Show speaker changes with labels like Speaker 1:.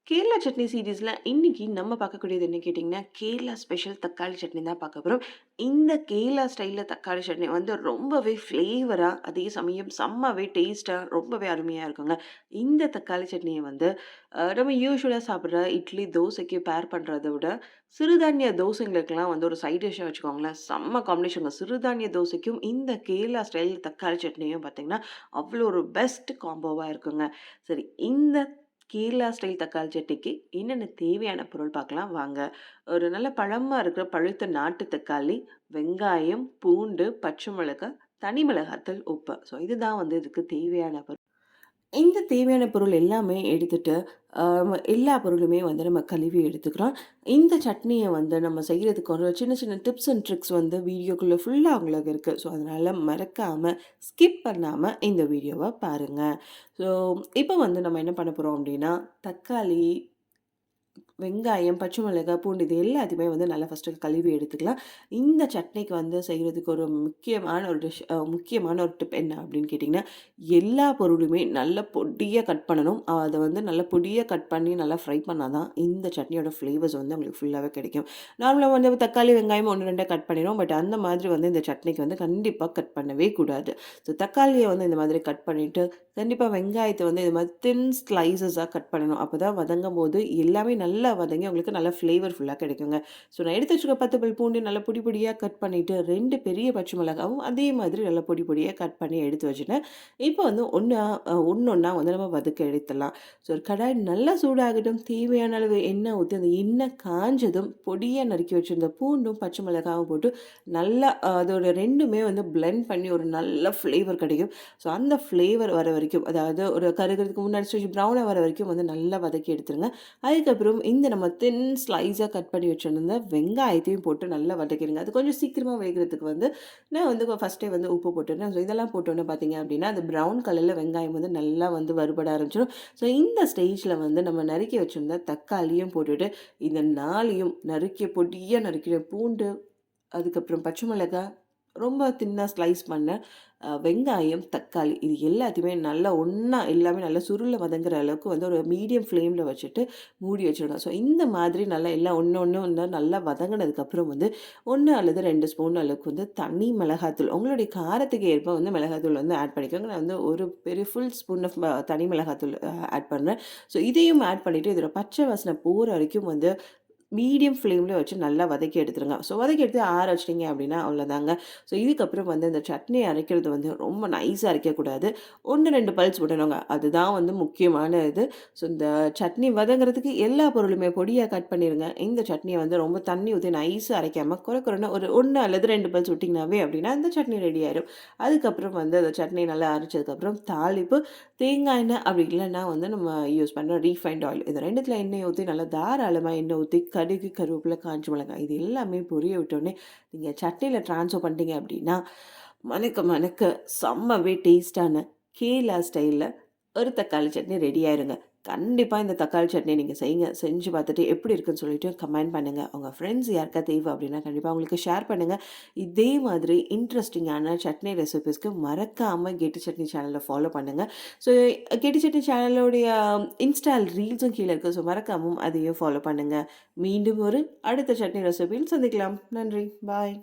Speaker 1: கேரளா சட்னி சீரீஸ்ல இன்னைக்கு நம்ம பார்க்கக்கூடியது என்ன கேட்டிங்கன்னா, கேரளா ஸ்பெஷல் தக்காளி சட்னி தான் பார்க்க போறோம். இந்த கேரளா ஸ்டைல்ல தக்காளி சட்னி வந்து ரொம்பவே ஃப்ளேவரா, அதே சமயம் செம்மவே டேஸ்ட்டா ரொம்பவே அருமையா இருக்குங்க. இந்த தக்காளி சட்னிய வந்து நம்ம யூசுவலா சாப்பிடுற இட்லி, தோசைக்கு பேர் பண்றத விட, சிறுதானிய தோசைங்களுக்கெல்லாம் வந்து ஒரு சைட் டிஷ்ஷா வச்சுக்கோங்களேன். செம்ம காம்பினேஷன்ங்க. சிறுதானிய தோசைக்கும் இந்த கேரளா ஸ்டைல் தக்காளி சட்னியும் பார்த்தீங்கன்னா, அவ்வளோ ஒரு பெஸ்ட் காம்போவா இருக்குங்க. சரி, இந்த கேரளா ஸ்டைல் தக்காளி சட்னிக்கு என்னென்ன தேவையான பொருள் பார்க்கலாம் வாங்க. ஒரு நல்ல பழமா இருக்கிற பழுத்த நாட்டு தக்காளி, வெங்காயம், பூண்டு, பச்சை மிளகாய், தனி மிளகாய்த்தூள், உப்பு. ஸோ இதுதான் வந்து இதுக்கு தேவையான பொருள். இந்த தேவையான பொருள் எல்லாமே எடுத்துட்டு, எல்லா பொருளுமே வந்து நம்ம கழுவி எடுத்துக்கிறோம். இந்த சட்னிய வந்து நம்ம செய்றதுக்கு ஒரு சின்ன சின்ன டிப்ஸ் அண்ட் ட்ரிக்ஸ் வந்து வீடியோக்குள்ள ஃபுல்லா உங்களுக்கு இருக்கு. ஸோ அதனால மறக்காம ஸ்கிப் பண்ணாம இந்த வீடியோவ பாருங்க. ஸோ இப்போ வந்து நம்ம என்ன பண்ண போறோம் அப்டின்னா, தக்காளி, வெங்காயம், பச்சை மிளகாய், பூண்டு இது எல்லாத்தையுமே வந்து நல்லா ஃபர்ஸ்ட்டு கழுவி எடுத்துக்கலாம். இந்த சட்னிக்கு வந்து செய்றதுக்கு ஒரு முக்கியமான ஒரு முக்கியமான ஒரு டிப் என்ன அப்படின்னு கேட்டிங்கன்னா, எல்லா பொருளுமே நல்ல பொடியா கட் பண்ணணும். அத வந்து நல்ல பொடியா கட் பண்ணி நல்லா ஃப்ரை பண்ணா தான் இந்த சட்னியோட ஃப்ளேவர்ஸ் வந்து உங்களுக்கு ஃபுல்லாவே கிடைக்கும். நார்மலா வந்து தக்காளி, வெங்காயம் 1, 2 கட் பண்ணிருவோம். பட் அந்த மாதிரி வந்து இந்த சட்னிக்கு வந்து கண்டிப்பா கட் பண்ணவே கூடாது. ஸோ தக்காளிய வந்து இந்த மாதிரி கட் பண்ணிட்டு, கண்டிப்பா வெங்காயத்த வந்து இது மாதிரி தின் ஸ்லைசஸா கட் பண்ணணும். அப்பதான் வதங்கும்போது எல்லாமே நல்லா வதங்கி உங்களுக்கு நல்லா ஃப்ளேவர்ஃபுல்லா கிடைக்குங்க. ஸோ நான் எடுத்து வச்சுருக்க 10 பல் பூண்டு நல்லா பொடி பொடியா கட் பண்ணிட்டு, 2 பெரிய பச்சை மிளகாவும் அதே மாதிரி நல்லா பொடி பொடியா கட் பண்ணி எடுத்து வச்சுட்டேன். இப்போ வந்து ஒண்ணொண்ணா வந்து நம்ம வதக்க எடுத்துடலாம். ஸோ ஒரு கடாய் நல்லா சூடாகட்டும். தேவையான அளவு எண்ணெய் ஊத்தி, அந்த எண்ணெய் காஞ்சதும் பொடியா நறுக்கி வச்சிருந்த பூண்டும், பச்சை மிளகாவும் போட்டு நல்லா அதோட 2மே வந்து பிளெண்ட் பண்ணி ஒரு நல்ல ஃப்ளேவர் கிடைக்கும். ஸோ அந்த ஃப்ளேவர் வர வரைக்கும், அதாவது ஒரு கருகுறதுக்கு முன்னாடி ஸ்டேஜ் ப்ரௌனா வர வரைக்கும் வந்து நல்லா வதக்கி எடுத்துருங்க. அதுக்கப்புறம் இந்த நம்ம தின் ஸ்லைஸா கட் பண்ணி வச்சிருந்த வெங்காயத்தையும் போட்டு நல்லா வதக்கிடுங்க. அது கொஞ்சம் சீக்கிரமா வேகுறதுக்கு வந்து நான் வந்து ஃபர்ஸ்ட்டே வந்து உப்பு போட்டுடுறேன். ஸோ இதெல்லாம் போட்டோன்னே பார்த்தீங்க அப்படின்னா, அது ப்ரவுன் கலர்ல வெங்காயம் வந்து நல்லா வந்து வறுபட ஆரம்பிச்சிடும். ஸோ இந்த ஸ்டேஜ்ல வந்து நம்ம நறுக்கி வச்சிருந்த தக்காளியும் போட்டுட்டு, இந்த 4யும் பொடியா நறுக்கிற பூண்டு, அதுக்கப்புறம் பச்சை மிளகாய், ரொம்ப தின்னா ஸ்லைஸ் பண்ண வெங்காயம், தக்காளி இது எல்லாத்தையுமே நல்லா ஒண்ணா எல்லாமே நல்லா சுருள வதங்குற அளவுக்கு வந்து ஒரு மீடியம் ஃப்ளேம்ல வச்சுட்டு மூடி வச்சுருங்க. ஸோ இந்த மாதிரி நல்லா எல்லாம் ஒண்ணு வந்து நல்லா வதங்குனதுக்கப்புறம் வந்து 1 அல்லது 2 ஸ்பூன் அளவுக்கு வந்து தனி மிளகாத்தூள், உங்களுடைய காரத்துக்கு ஏற்ப வந்து மிளகாத்தூள் வந்து ஆட் பண்ணிக்கோங்க. நான் வந்து ஒரு பெரிய ஃபுல் ஸ்பூன் ஆஃப் தனி மிளகாத்தூள் ஆட் பண்றேன். ஸோ இதையும் ஆட் பண்ணிட்டு இதோட பச்சை வாசனை போற வரைக்கும் வந்து மீடியம் ஃப்ளேம்ல வச்சு நல்லா வதக்கி எடுத்துருங்க. ஸோ வதக்கி எடுத்து ஆற வச்சுட்டீங்க அப்படின்னா அவ்வளோதாங்க. ஸோ இதுக்கப்புறம் வந்து இந்த சட்னி அரைக்கிறது வந்து ரொம்ப நைஸா அரைக்கக்கூடாது. 1, 2 பல்ஸ் விடணுங்க. அதுதான் வந்து முக்கியமான இது. ஸோ இந்த சட்னி வதங்குறதுக்கு எல்லா பொருளுமே பொடியா கட் பண்ணிருங்க. இந்த சட்னிய வந்து ரொம்ப தண்ணி ஊத்தி நைஸா அரைக்காம குறை குறைன்னு ஒரு 1 அல்லது 2 பல்ஸ் விட்டீங்கனாவே அப்படின்னா இந்த சட்னி ரெடி ஆயிரும். அதுக்கப்புறம் வந்து அந்த சட்னி நல்லா அரைச்சதுக்கப்புறம் தாளிப்பு, தேங்காய் எண்ணெய் அப்படி இல்லைன்னா வந்து நம்ம யூஸ் பண்ற ரீஃபைண்ட் ஆயில். இது 2த்துல எண்ணெய் ஊத்தி நல்லா தாராளமா எண்ணெய் ஊத்தி கடுகு, கருவேப்பிலை, காஞ்ச மிளகாய் இது எல்லாமே பொரிய விட்டோனே, நீங்க சட்னியில ட்ரான்ஸ்ஃபர் பண்ணிட்டீங்க அப்படின்னா, மணக்க மணக்க செம்மவே டேஸ்ட்டான கேரளா ஸ்டைல்ல ஒரு தக்காளி சட்னி ரெடி ஆயிருங்க. கண்டிப்பா இந்த தக்காளி சட்னி நீங்க செய்யுங்க. செஞ்சு பார்த்துட்டு எப்படி இருக்குன்னு சொல்லிட்டு கமெண்ட் பண்ணுங்க. உங்க ஃப்ரெண்ட்ஸ் யாருக்கா தேவை அப்படின்னா கண்டிப்பா அவங்களுக்கு ஷேர் பண்ணுங்க. இதே மாதிரி இன்ட்ரெஸ்டிங்கான சட்னி ரெசிபீஸ்க்கு மறக்காம கெட்டி சட்னி சேனல ஃபாலோ பண்ணுங்க. ஸோ கெட்டி சட்னி சேனலோடைய இன்ஸ்டா ரீல்ஸும் கீழ இருக்கு. ஸோ மறக்காம அதையும் ஃபாலோ பண்ணுங்க. மீண்டும் ஒரு அடுத்த சட்னி ரெசிபியில் சந்திக்கலாம். நன்றி. பாய்.